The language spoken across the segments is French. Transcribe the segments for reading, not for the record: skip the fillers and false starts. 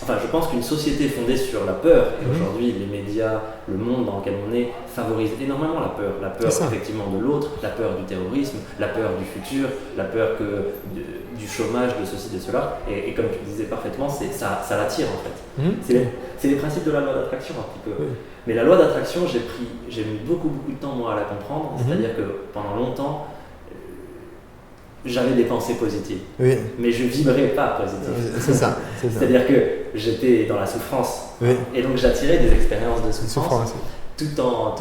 Enfin, je pense qu'une société fondée sur la peur, et aujourd'hui les médias, le monde dans lequel on est, favorise énormément la peur. La peur effectivement de l'autre, la peur du terrorisme, la peur du futur, la peur du chômage, de ceci, de cela. Et comme tu disais parfaitement, ça l'attire en fait. C'est les principes de la loi d'attraction un petit peu. Mais la loi d'attraction, j'ai mis beaucoup de temps moi à la comprendre. C'est-à-dire que pendant longtemps, j'avais des pensées positives, mais je vibrais pas positif. C'est ça. C'est-à-dire que j'étais dans la souffrance, et donc j'attirais des expériences de souffrance, tout en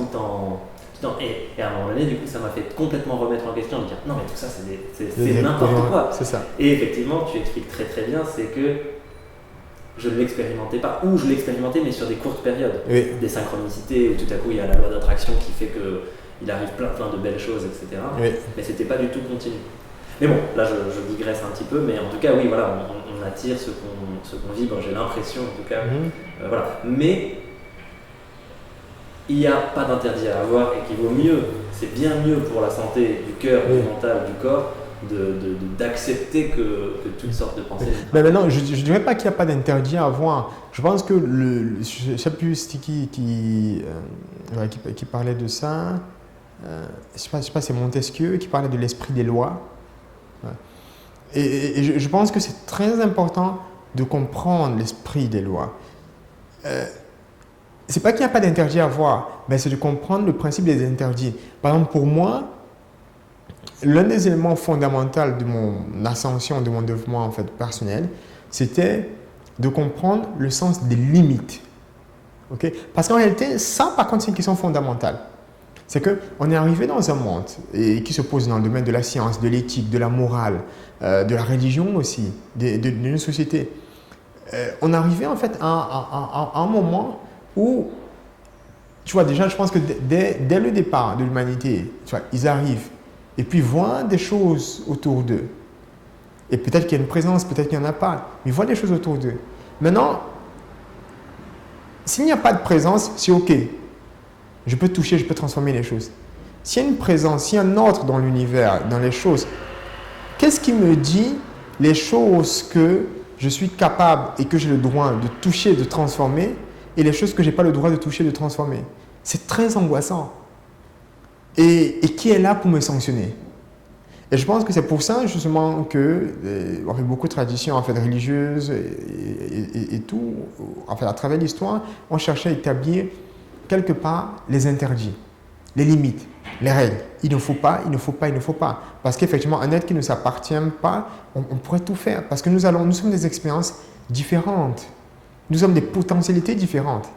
et à un moment donné, du coup, ça m'a fait complètement remettre en question, de dire non mais tout ça c'est n'importe quoi. C'est ça. Et effectivement, tu expliques très très bien, c'est que je ne l'expérimentais pas, ou je l'expérimentais mais sur des courtes périodes, des synchronicités où tout à coup il y a la loi d'attraction qui fait que il arrive plein de belles choses, etc. Mais c'était pas du tout continu. Mais bon, là je digresse un petit peu, mais en tout cas, oui, voilà, on attire ce qu'on vibre, j'ai l'impression en tout cas. Voilà. Mais il n'y a pas d'interdit à avoir et qu'il vaut mieux, c'est bien mieux pour la santé du cœur, du mental, du corps, d'accepter que toutes sortes de pensées. Mais maintenant, je ne dirais pas qu'il n'y a pas d'interdit à avoir. Je pense que je ne sais plus qui parlait de ça. Je sais pas, c'est Montesquieu qui parlait de l'esprit des lois. Et je pense que c'est très important de comprendre l'esprit des lois. C'est pas qu'il n'y a pas d'interdit à avoir, mais c'est de comprendre le principe des interdits. Par exemple, pour moi, l'un des éléments fondamentaux de mon ascension, de mon développement en fait, personnel, c'était de comprendre le sens des limites. Okay? Parce qu'en réalité, ça, par contre, c'est une question fondamentale. C'est qu'on est arrivé dans un monde qui se pose dans le domaine de la science, de l'éthique, de la morale, de la religion aussi, d'une société. On est arrivé en fait à un moment où, tu vois, déjà, je pense que dès le départ de l'humanité, tu vois, ils arrivent et puis voient des choses autour d'eux. Et peut-être qu'il y a une présence, peut-être qu'il n'y en a pas, mais ils voient des choses autour d'eux. Maintenant, s'il n'y a pas de présence, c'est OK. Je peux toucher, je peux transformer les choses. S'il y a une présence, s'il y a un ordre dans l'univers, dans les choses, qu'est-ce qui me dit les choses que je suis capable et que j'ai le droit de toucher, de transformer, et les choses que je n'ai pas le droit de toucher, de transformer? C'est très angoissant. Et qui est là pour me sanctionner? Et je pense que c'est pour ça justement que on fait beaucoup de traditions en fait, religieuses et tout, en fait, à travers l'histoire, on cherchait à établir quelque part les interdits, les limites, les règles. Il ne faut pas, il ne faut pas, il ne faut pas. Parce qu'effectivement, un être qui ne s'appartient pas, on pourrait tout faire. Parce que nous sommes des expériences différentes. Nous sommes des potentialités différentes.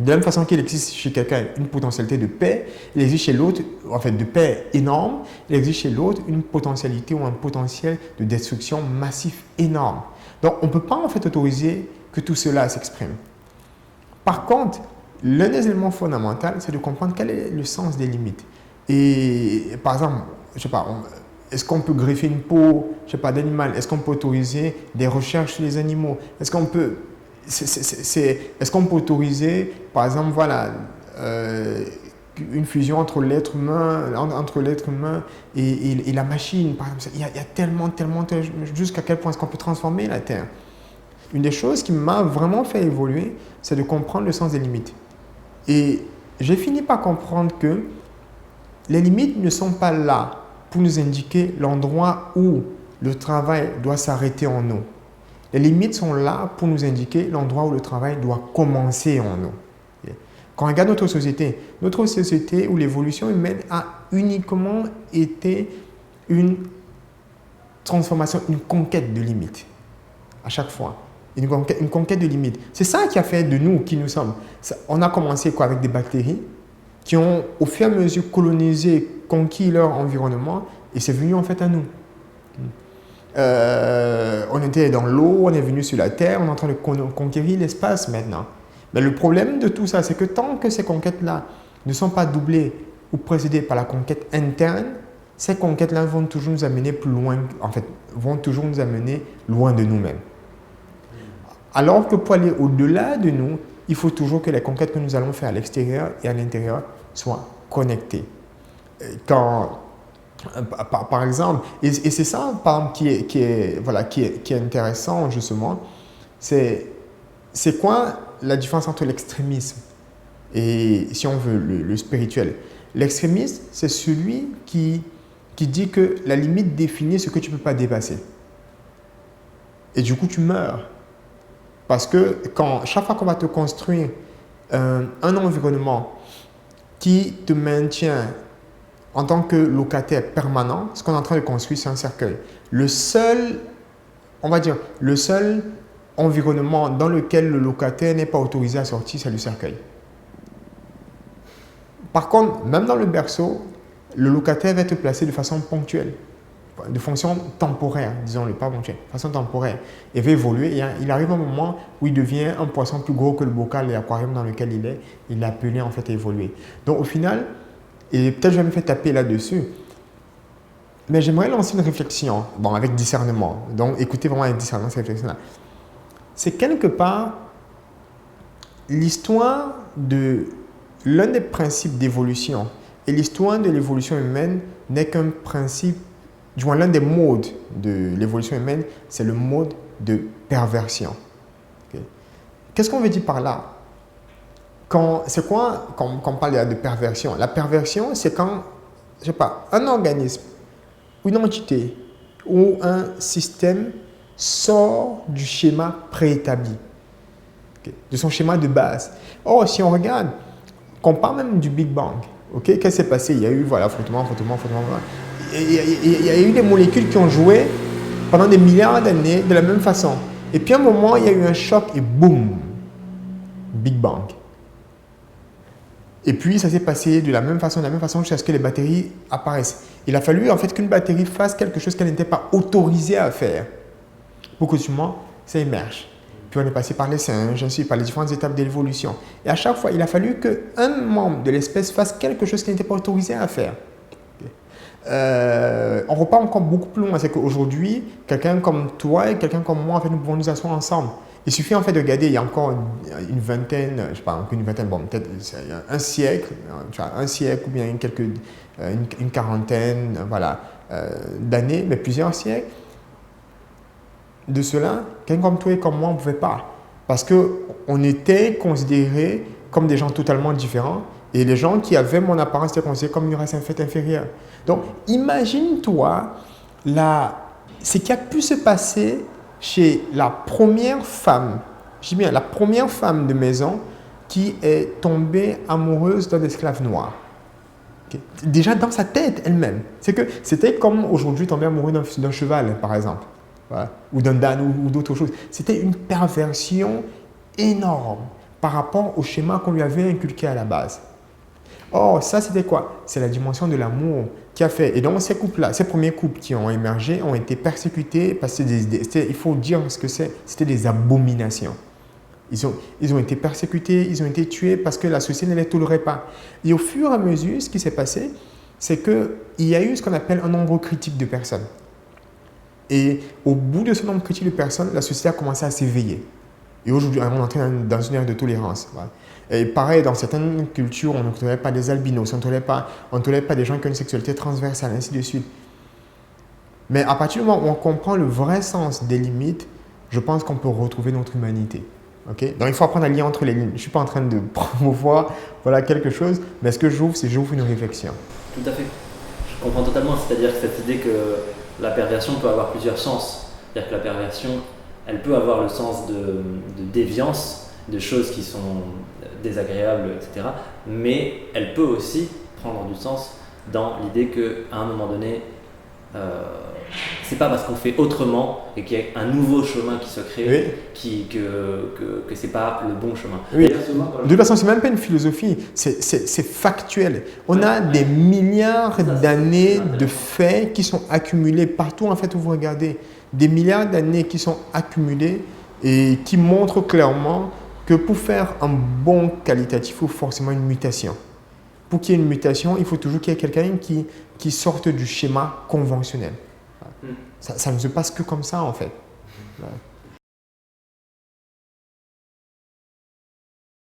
De la même façon qu'il existe chez quelqu'un une potentialité de paix, il existe chez l'autre, en fait, de paix énorme, il existe chez l'autre une potentialité ou un potentiel de destruction massif énorme. Donc, on ne peut pas en fait autoriser que tout cela s'exprime. Par contre, l'un des éléments fondamentaux, c'est de comprendre quel est le sens des limites. Et par exemple, je sais pas, est-ce qu'on peut greffer une peau, je sais pas, d'animal? Est-ce qu'on peut autoriser des recherches sur les animaux? Est-ce qu'on peut autoriser, par exemple, voilà, une fusion entre l'être humain, et la machine, par exemple? Il y a tellement, jusqu'à quel point est-ce qu'on peut transformer la Terre? Une des choses qui m'a vraiment fait évoluer, c'est de comprendre le sens des limites. Et j'ai fini par comprendre que les limites ne sont pas là pour nous indiquer l'endroit où le travail doit s'arrêter en nous. Les limites sont là pour nous indiquer l'endroit où le travail doit commencer en nous. Quand on regarde notre société où l'évolution humaine a uniquement été une transformation, une conquête de limites. À chaque fois. Une conquête de limites. C'est ça qui a fait de nous qui nous sommes. On a commencé avec des bactéries qui ont au fur et à mesure colonisé, conquis leur environnement et c'est venu en fait à nous. On était dans l'eau, on est venu sur la Terre, on est en train de conquérir l'espace maintenant. Mais le problème de tout ça, c'est que tant que ces conquêtes-là ne sont pas doublées ou précédées par la conquête interne, ces conquêtes-là vont toujours nous amener plus loin, en fait, vont toujours nous amener loin de nous-mêmes. Alors que pour aller au-delà de nous, il faut toujours que les conquêtes que nous allons faire à l'extérieur et à l'intérieur soient connectées. Par exemple, et c'est ça par exemple, qui est intéressant justement, c'est c'est quoi la différence entre l'extrémisme et, si on veut, le spirituel? L'extrémisme, c'est celui qui dit que la limite définit ce que tu ne peux pas dépasser. Et du coup, tu meurs. Parce que chaque fois qu'on va te construire un environnement qui te maintient en tant que locataire permanent, ce qu'on est en train de construire, c'est un cercueil. Le seul environnement dans lequel le locataire n'est pas autorisé à sortir, c'est le cercueil. Par contre, même dans le berceau, le locataire va être placé de façon ponctuelle, de fonction temporaire, disons-le, pas ponctuelle, de façon temporaire. Il va évoluer. Il arrive un moment où il devient un poisson plus gros que le bocal et l'aquarium dans lequel il est. Il est appelé en fait à évoluer. Donc au final, et peut-être je vais me faire taper là-dessus, mais j'aimerais lancer une réflexion, bon, avec discernement. Donc écoutez vraiment avec discernement cette réflexion-là. C'est quelque part l'histoire de l'un des principes d'évolution. Et l'histoire de l'évolution humaine n'est qu'un principe, du moins l'un des modes de l'évolution humaine, c'est le mode de perversion. Okay. Qu'est-ce qu'on veut dire par là? C'est quoi quand on parle de perversion? La perversion, c'est quand, je sais pas, un organisme, une entité ou un système sort du schéma préétabli, okay, de son schéma de base. Or, si on regarde, qu'on parle même du Big Bang, okay, qu'est-ce qui s'est passé? Il y a eu, voilà, frottement. Il y a eu des molécules qui ont joué pendant des milliards d'années de la même façon. Et puis à un moment, il y a eu un choc et boum, Big Bang. Et puis ça s'est passé de la même façon jusqu'à ce que les batteries apparaissent. Il a fallu en fait qu'une batterie fasse quelque chose qu'elle n'était pas autorisée à faire pour que justement ça émerge. Puis on est passé par les singes, ainsi par les différentes étapes de l'évolution. Et à chaque fois, il a fallu qu'un membre de l'espèce fasse quelque chose qui n'était pas autorisé à faire. On repart encore beaucoup plus loin. C'est qu'aujourd'hui, quelqu'un comme toi et quelqu'un comme moi, en fait, nous pouvons nous asseoir ensemble. Il suffit en fait de regarder, il y a encore une vingtaine, je ne sais pas, une vingtaine, bon, peut-être un siècle ou bien une quarantaine, voilà, d'années, mais plusieurs siècles. De cela, quelqu'un comme toi et comme moi, on ne pouvait pas. Parce qu'on était considérés comme des gens totalement différents. Et les gens qui avaient mon apparence étaient considérés comme une race en fait inférieure. Donc, imagine-toi ce qui a pu se passer chez la première femme, je dis bien la première femme de maison qui est tombée amoureuse d'un esclave noir. Okay. Déjà dans sa tête elle-même. C'était comme aujourd'hui tomber amoureux d'un cheval, par exemple. Voilà. Ou d'un Dan ou d'autres choses. C'était une perversion énorme par rapport au schéma qu'on lui avait inculqué à la base. Or, ça c'était quoi? C'est la dimension de l'amour qui a fait. Et donc ces couples-là, ces premiers couples qui ont émergé ont été persécutés parce que il faut dire ce que c'était des abominations. Ils ont été persécutés, ils ont été tués parce que la société ne les tolérait pas. Et au fur et à mesure, ce qui s'est passé, c'est qu'il y a eu ce qu'on appelle un nombre critique de personnes. Et au bout de ce nombre critique de personnes, la société a commencé à s'éveiller. Et aujourd'hui, on est entré dans une ère de tolérance. Voilà. Et pareil, dans certaines cultures, on ne tolérait pas des albinos, on ne tolérait pas des gens qui ont une sexualité transversale, ainsi de suite. Mais à partir du moment où on comprend le vrai sens des limites, je pense qu'on peut retrouver notre humanité. Okay? Donc il faut apprendre à lire entre les lignes. Je ne suis pas en train de promouvoir quelque chose, mais ce que j'ouvre, c'est j'ouvre une réflexion. Tout à fait. Je comprends totalement. C'est-à-dire cette idée que la perversion peut avoir plusieurs sens. C'est-à-dire que la perversion, elle peut avoir le sens de déviance, de choses qui sont désagréables, etc. Mais elle peut aussi prendre du sens dans l'idée qu'à un moment donné, c'est pas parce qu'on fait autrement et qu'il y a un nouveau chemin qui se crée que c'est pas le bon chemin. Oui. De toute façon, c'est même pas une philosophie, c'est factuel. On a des milliards d'années de faits qui sont accumulés partout en fait où vous regardez. Des milliards d'années qui sont accumulés et qui montrent clairement que pour faire un bon qualitatif, il faut forcément une mutation. Pour qu'il y ait une mutation, il faut toujours qu'il y ait quelqu'un qui sorte du schéma conventionnel. Ça ne se passe que comme ça, en fait.